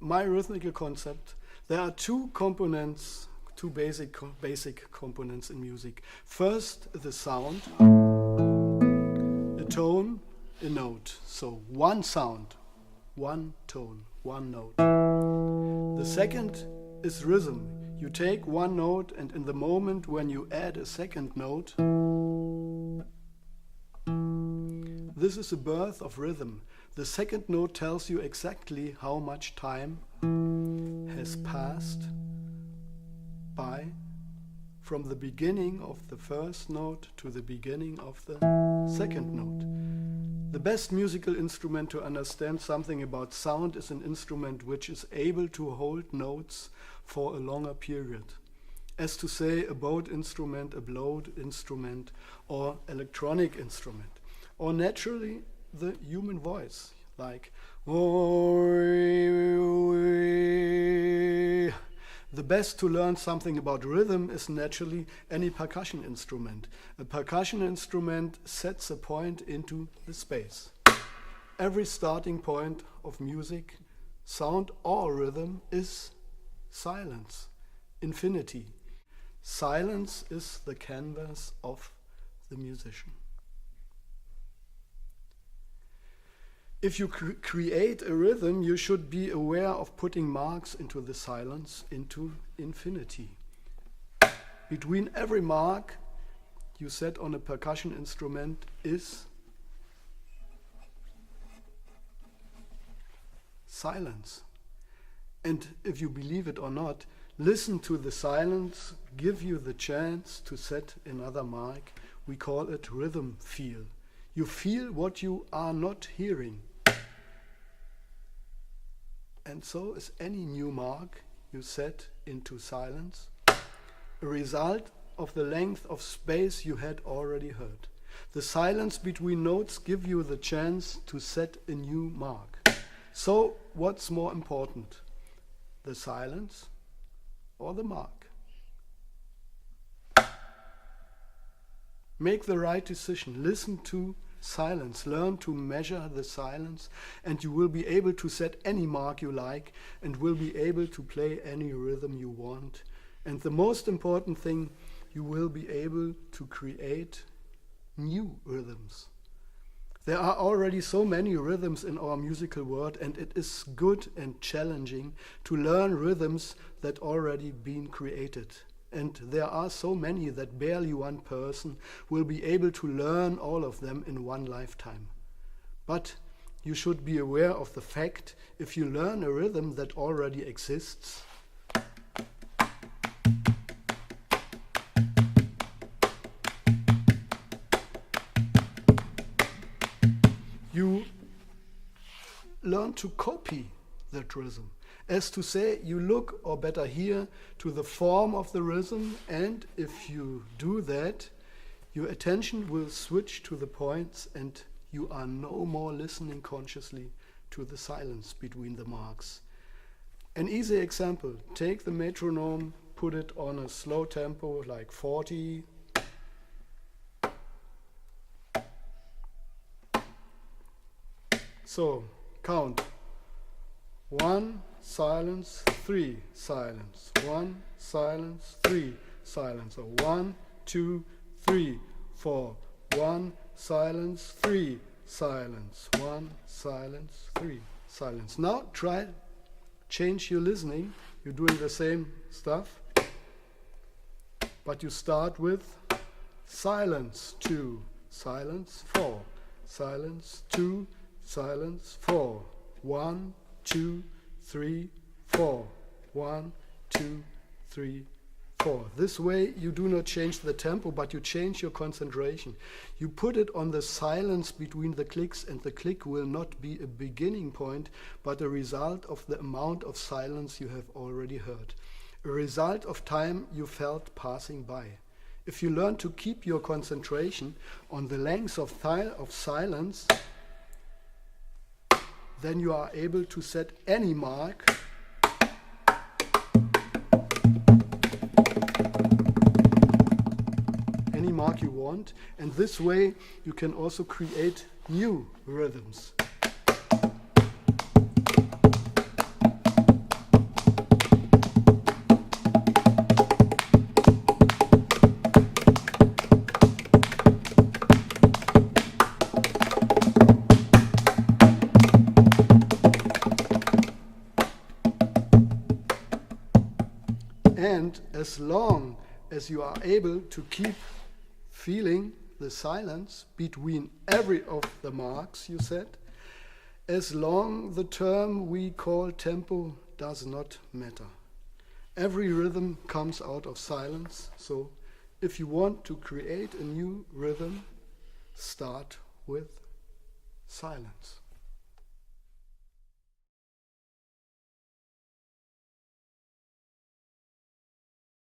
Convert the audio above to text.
my rhythmical concept, there are two components, two basic components in music. First, the sound, a tone, a note. So one sound, one tone, one note. The second is rhythm. You take one note, and in the moment when you add a second note, this is the birth of rhythm. The second note tells you exactly how much time has passed by from the beginning of the first note to the beginning of the second note. The best musical instrument to understand something about sound is an instrument which is able to hold notes for a longer period. As to say, a bowed instrument, a blowed instrument, or electronic instrument. Or naturally, the human voice, like the best to learn something about rhythm is naturally any percussion instrument. A percussion instrument sets a point into the space. Every starting point of music, sound or rhythm is silence, infinity. Silence is the canvas of the musician. If you create a rhythm, you should be aware of putting marks into the silence, into infinity. Between every mark you set on a percussion instrument is silence. And if you believe it or not, listen to the silence, give you the chance to set another mark. We call it rhythm feel. You feel what you are not hearing. And so is any new mark you set into silence a result of the length of space you had already heard. The silence between notes give you the chance to set a new mark. So what's more important, the silence or the mark? Make the right decision. Listen to silence. Learn to measure the silence, and you will be able to set any mark you like and will be able to play any rhythm you want. And the most important thing, you will be able to create new rhythms. There are already so many rhythms in our musical world, and it is good and challenging to learn rhythms that already been created. And there are so many that barely one person will be able to learn all of them in one lifetime. But you should be aware of the fact, if you learn a rhythm that already exists, you learn to copy that rhythm. As to say, you look, or better hear, to the form of the rhythm, and if you do that, your attention will switch to the points and you are no more listening consciously to the silence between the marks. An easy example, take the metronome, put it on a slow tempo like 40. So, count. 1, silence, 3, silence. 1, silence, 3, silence. Or 1, 2, 3, 4. 1, silence, 3, silence. 1, silence, 3, silence. Now try, change your listening. You're doing the same stuff, but you start with silence 2, silence 4, silence 2, silence 4. 1, 2, 3, 4. 1, 2, 3, 4. This way you do not change the tempo, but you change your concentration. You put it on the silence between the clicks, and the click will not be a beginning point, but a result of the amount of silence you have already heard. A result of time you felt passing by. If you learn to keep your concentration on the length of silence, then you are able to set any mark you want, and this way you can also create new rhythms. And as long as you are able to keep feeling the silence between every of the marks you set, as long the term we call tempo does not matter. Every rhythm comes out of silence, so if you want to create a new rhythm, start with silence.